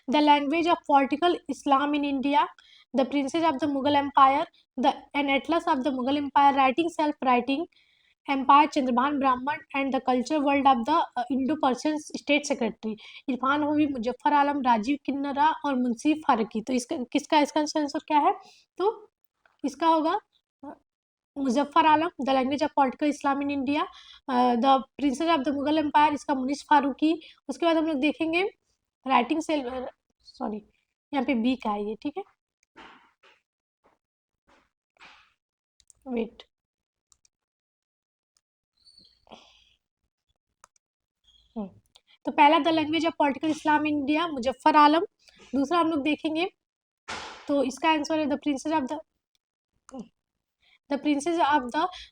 [SPEAKER 1] The language of political Islam in India, the princes of the Mughal empire, the an atlas of the Mughal empire, writing self writing empire, Chandrabhan Brahman and the culture world of the Indo Persian state secretary. Irfan Habib, Muzaffar Alam, Rajeev Kinra और मुंशी फारूकी। तो इसका answer क्या है? तो इसका होगा Muzaffar Alam. The language of political Islam in India, the princes of the Mughal empire, इसका मुनीश फारूकी। उसके बाद हम लोग देखेंगे राइटिंग सेल, सॉरी यहाँ पे बी का है ये, ठीक है, वेट। तो पहला the language of political Islam in India, Muzaffar Alam. दूसरा हम लोग देखेंगे तो इसका आंसर है the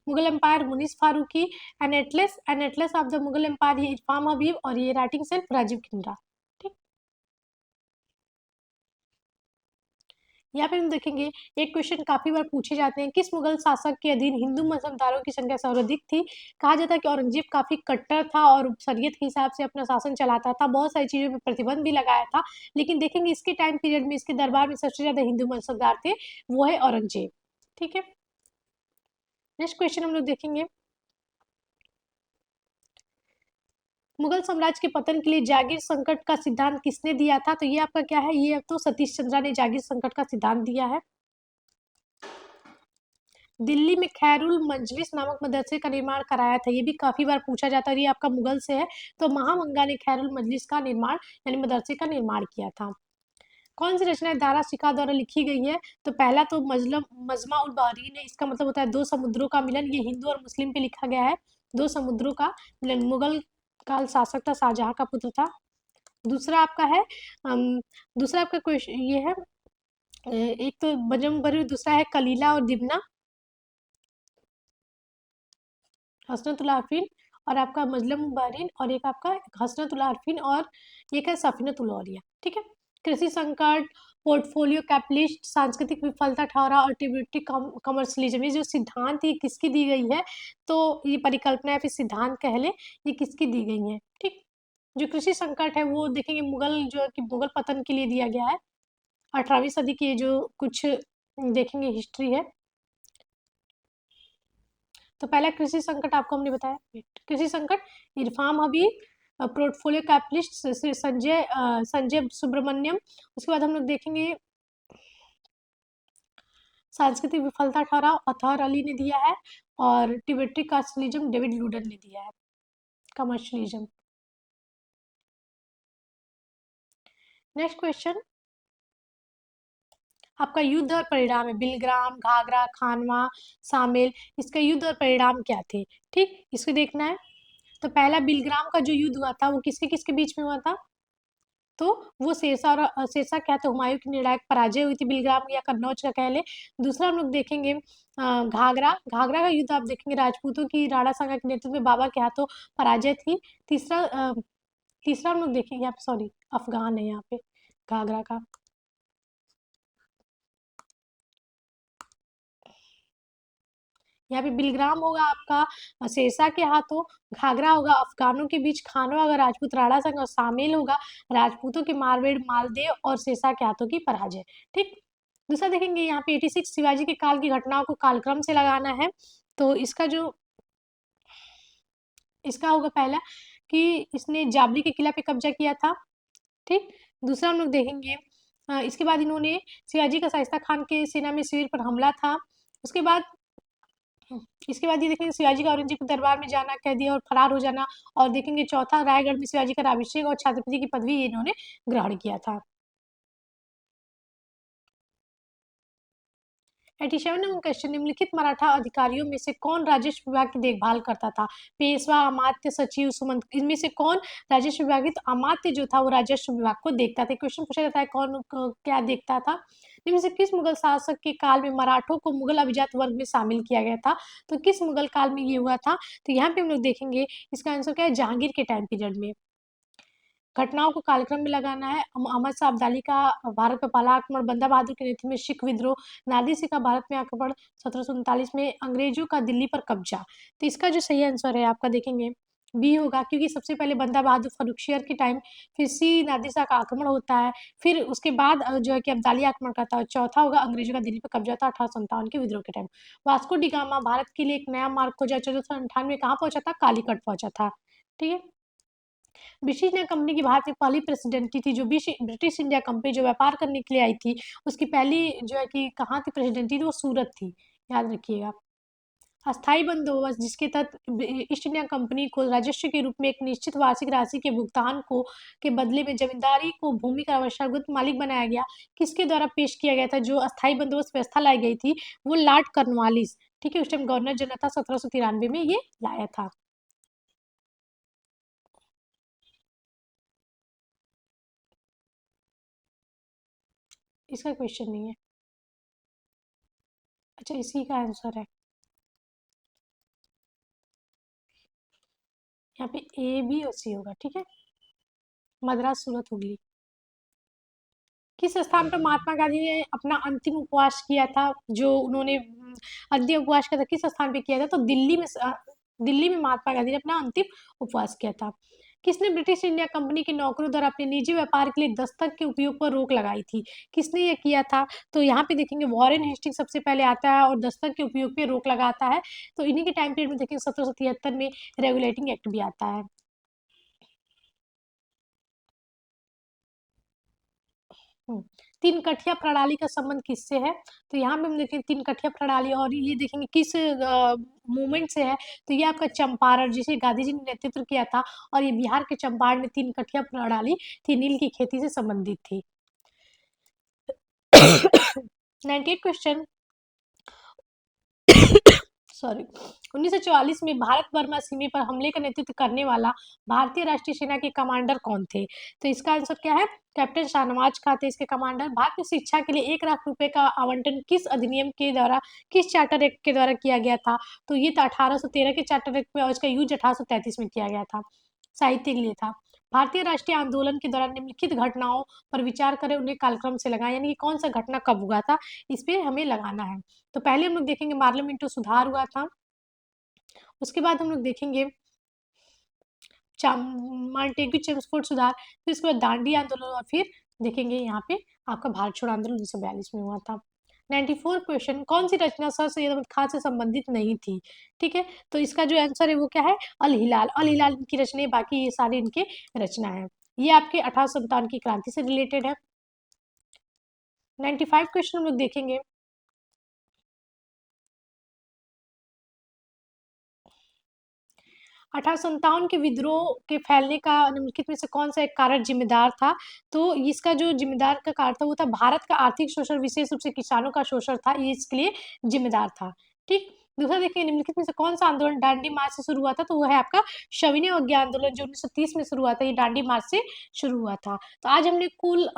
[SPEAKER 1] Mughal empire, Munis Faruqui. An atlas of the Mughal empire, ये इरफान हबीब, और ये राइटिंग सेल्फ राजीव किंद्रा, ठीक। यहाँ पे हम देखेंगे एक क्वेश्चन काफी बार पूछे जाते हैं, किस मुगल शासक के अधीन हिंदू मजहबदारों की संख्या सर्वाधिक थी? कहा जाता है कि औरंगजेब काफी कट्टर था और शरीयत के हिसाब से अपना शासन चलाता था, बहुत सारी चीजों पर प्रतिबंध भी लगाया था। लेकिन देखेंगे इसके टाइम पीरियड में इसके दरबार में सबसे ज्यादा हिंदू मजहबदार थे, वो है औरंगजेब, ठीक है। नेक्स्ट क्वेश्चन हम लोग देखेंगे। मुगल साम्राज्य के पतन के लिए जागीर संकट का सिद्धांत किसने दिया था? तो ये आपका क्या है, ये तो सतीश चंद्रा ने जागीर संकट का सिद्धांत दिया है। दिल्ली में खैरुल मजलिस नामक मदरसे का निर्माण कराया था, ये भी काफी बार पूछा जाता है, ये आपका मुगल से है। तो महामंगा ने खैरुल मजलिस का निर्माण यानी मदरसे का निर्माण किया था। कौन सी रचना दारा शिकोह द्वारा लिखी गई है? तो पहला तो मजमा उल बहरीन है, इसका मतलब होता है दो समुद्रों का मिलन, ये हिंदू और मुस्लिम पे लिखा गया है। दो समुद्रों का मिलन, मुगल काल शासक था, शाहजहां का पुत्र था। दूसरा आपका है दूसरा आपका क्वेश्चन ये है, एक तो बजरंग बली, दूसरा है कलीला और दिबना, हसनतुल आरफीन और आपका मजलम बहरीन, और एक आपका हसनतुल आरफीन और एक है सफीनतुल औलिया। ठीक है। कृषि संकट, पोर्टफोलियो कैपिटलिस्ट, सांस्कृतिक विफलता ठहरा और टिबिटी कमर्शलिज्म, ये जो सिद्धांत ये किसकी दी गई है? तो ये परिकल्पना है, फिर सिद्धांत कह ले, ये किसकी दी गई है? ठीक। जो कृषि संकट है वो देखेंगे मुगल जो है कि मुगल पतन के लिए दिया गया है। 18वीं सदी की जो कुछ देखेंगे हिस्ट्री है। तो पहला कृषि संकट आपको हमने बताया, कृषि संकट इरफाम हबीब, पोर्टफोलियो कैपिटलिस्ट संजय सुब्रमण्यम। उसके बाद हम लोग देखेंगे सांस्कृतिक विफलता ठहराव, अतहर अली ने दिया है, और टिबेटी कमर्शलिज्म डेविड लूडन ने दिया है, कमर्शलिज्म। नेक्स्ट क्वेश्चन आपका युद्ध और परिणाम है, बिलग्राम, घाघरा, खानवा, शामिल, इसका युद्ध और परिणाम क्या थे? ठीक, इसको देखना है। तो पहला बिलग्राम का जो युद्ध हुआ था वो किसके किसके बीच में हुआ था? तो वो शेरशाह और शेरशाह क्या था, हुमायूं की निर्णायक पराजय हुई थी बिलग्राम या कन्नौज का कह ले। दूसरा हम लोग देखेंगे घाघरा, घाघरा का युद्ध आप देखेंगे राजपूतों की राणा सांगा के नेतृत्व में बाबा के हाथों पराजय थी। तीसरा हम लोग देखेंगे यहाँ पे, सॉरी अफगान है यहाँ पे घाघरा का। यहाँ पे बिलग्राम होगा आपका शेरशाह के हाथों, घाघरा होगा अफगानों के बीच, खानवा होगा राजपूत राणा संघ, और शामिल होगा राजपूतों के मारवेड़ मालदेव और शेरशाह के हाथों की पराजय। ठीक। दूसरा देखेंगे यहाँ पे 86 शिवाजी के काल की घटनाओं को कालक्रम से लगाना है। तो इसका होगा पहला कि इसने जाबली के किला पे कब्जा किया था। ठीक। दूसरा हम लोग देखेंगे इसके बाद इन्होंने शिवाजी का शाइस्ता खान के सेना में शिविर पर हमला था। उसके बाद इसके बाद ये देखेंगे शिवाजी का औरंगजेब के दरबार में जाना कह दिया और फरार हो जाना। और देखेंगे चौथा रायगढ़ में शिवाजी का अभिषेक और छत्रपति की पदवी इन्होंने ग्रहण किया था। 87 नंबर क्वेश्चन, निम्नलिखित मराठा अधिकारियों में से कौन राजस्व विभाग की देखभाल करता था? पेशवा, अमात्य, सचिव, सुमंत, इनमें से कौन राजस्व विभाग? तो अमात्य जो था वो राजस्व विभाग को देखता था। क्वेश्चन पूछा जाता है कौन क्या देखता था? इनमें से किस मुगल शासक के काल में मराठों को मुगल अभिजात वर्ग में शामिल किया गया था? तो किस मुगल काल में ये हुआ था? तो यहाँ पे हम लोग देखेंगे इसका आंसर क्या है, जहांगीर के टाइम पीरियड में। घटनाओं को कालक्रम में लगाना है। अहमद शाह अब्दाली का भारत पर पहला आक्रमण, बंदा बहादुर के नेतृत्व में सिख विद्रोह, नादिर सिंह का भारत में आक्रमण 1739 में, अंग्रेजों का दिल्ली पर कब्जा। तो इसका जो सही आंसर है आपका देखेंगे बी होगा, क्योंकि सबसे पहले बंदा बहादुर फर्रुखशियर के टाइम, फिर सी नादिर शाह का आक्रमण होता है, फिर उसके बाद जो है कि अब्दाली आक्रमण करता है, चौथा होगा अंग्रेजों का दिल्ली पर कब्जा होता है 1857 के विद्रोह के time. Vasco D gamma Bharat के लिए एक नया मार्ग खोजा, 1498 में कहाँ पहुंचा था? कालीकट पहुंचा था। ठीक है। ब्रिटिश इंडिया कंपनी की भारत में पहली प्रेसिडेंटी थी, जो ब्रिटिश इंडिया कंपनी जो व्यापार करने के लिए आई थी, उसकी पहली जो है कि कहाँ थी प्रेसिडेंटी थी, वो सूरत थी, याद रखिएगा। अस्थायी बंदोबस्त, जिसके तहत ईस्ट इंडिया कंपनी को राजस्व के रूप में एक निश्चित वार्षिक राशि के भुगतान को के बदले में जमींदारी को भूमि का आवश्यक मालिक बनाया गया, किसके द्वारा पेश किया गया था? जो अस्थायी बंदोबस्त व्यवस्था लाई गई थी वो लॉर्ड कॉर्नवालिस, ठीक है, उस टाइम गवर्नर जनरल था, 1793 में ये लाया था। इसका क्वेश्चन नहीं है, अच्छा इसी का आंसर है। यहाँ पे ए बी और सी होगा। ठीक है। मद्रास सूरत हुगली। किस स्थान पर महात्मा गांधी ने अपना अंतिम उपवास किया था? जो उन्होंने अंतिम उपवास किया था किस स्थान पे किया था? तो दिल्ली में महात्मा गांधी ने अपना अंतिम उपवास किया था। किसने ब्रिटिश इंडिया कंपनी के नौकरों द्वारा अपने निजी व्यापार के लिए दस्तक के उपयोग पर रोक लगाई थी? किसने ये किया था? तो यहाँ पे देखेंगे वॉरेन हेस्टिंग सबसे पहले आता है और दस्तक के उपयोग पे रोक लगाता है। तो इन्हीं के टाइम पीरियड में देखिए 1773 में रेगुलेटिंग एक्ट भी आता है। तीन कठिया प्रणाली का संबंध किससे है? तो यहाँ पे हम देखें तीन कठिया प्रणाली, और ये देखेंगे किस मूवमेंट से है। तो ये आपका चंपारण, जिसे गांधी जी ने नेतृत्व किया था, और ये बिहार के चंपारण में तीन कठिया प्रणाली थी, नील की खेती से संबंधित थी। 98 क्वेश्चन, सॉरी, 1944 में भारत बर्मा सीमा पर हमले का नेतृत्व करने वाला भारतीय राष्ट्रीय सेना के कमांडर कौन थे? तो इसका आंसर क्या है? कैप्टन शाहनवाज खां थे इसके कमांडर। भारत में शिक्षा के लिए 1 लाख रुपए का आवंटन किस अधिनियम के द्वारा, किस चार्टर एक्ट के द्वारा किया गया था? तो ये था 1813 के चार्टर एक्ट में, और इसका यूज 1833 में किया गया था। साहित्य के लिए था। भारतीय राष्ट्रीय आंदोलन के दौरान निम्नलिखित घटनाओं पर विचार करें, उन्हें कालक्रम से लगाएं, यानी कि कौन सा घटना कब हुआ था, इस पे हमें लगाना है। तो पहले हम लोग देखेंगे पार्लियामेंट सुधार हुआ था, उसके बाद हम लोग देखेंगे मार्टेगू चेम्सफोर्ड सुधार, फिर उसके बाद दांडी आंदोलन, और फिर देखेंगे यहाँ पे आपका भारत छोड़ो आंदोलन 1942 में हुआ था। 94 क्वेश्चन, कौन सी रचना सर सैयद अहमद खान से संबंधित नहीं थी? ठीक है, तो इसका जो आंसर है वो क्या है? अल हिलाल। अल हिलाल इनकी रचना है, बाकी ये सारे इनके रचना है। ये आपके 1857 की क्रांति से रिलेटेड है। 95 क्वेश्चन हम लोग देखेंगे। 1857 के विद्रोह के फैलने का निम्नलिखित में से कौन सा एक कारक जिम्मेदार था? तो इसका जो जिम्मेदार का कारक था वो था भारत का आर्थिक शोषण, विशेष रूप से किसानों का शोषण था, ये इसके लिए जिम्मेदार था। ठीक, दूसरा देखिए निम्नलिखित में से कौन सा आंदोलन दांडी मार्च से शुरू हुआ था? तो वो है आपका सविनय अवज्ञा आंदोलन, जो 1930 में शुरू हुआ था, ये दांडी मार्च से शुरू हुआ था। तो आज हमने कुल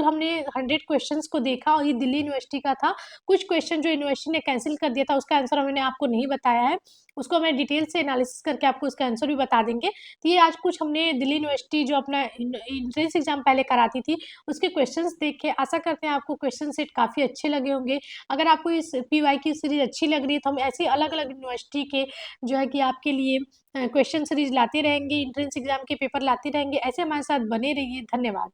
[SPEAKER 1] हमने 100 क्वेश्चंस को देखा, और ये दिल्ली यूनिवर्सिटी का था। कुछ क्वेश्चन जो यूनिवर्सिटी ने कैंसिल कर दिया था, उसका आंसर हमने आपको नहीं बताया है, उसको मैं डिटेल से एनालिसिस करके आपको उसका आंसर भी बता देंगे। तो ये आज कुछ हमने दिल्ली यूनिवर्सिटी जो अपना एंट्रेंस एग्जाम पहले कराती थी, उसके क्वेश्चंस देख के आशा करते हैं आपको क्वेश्चन सेट काफ़ी अच्छे लगे होंगे। अगर आपको इस PY की सीरीज अच्छी लग रही है, तो हम ऐसी अलग अलग यूनिवर्सिटी के जो है कि आपके लिए क्वेश्चन सीरीज लाते रहेंगे, एंट्रेंस एग्जाम के पेपर लाते रहेंगे। ऐसे हमारे साथ बने रहिए। धन्यवाद।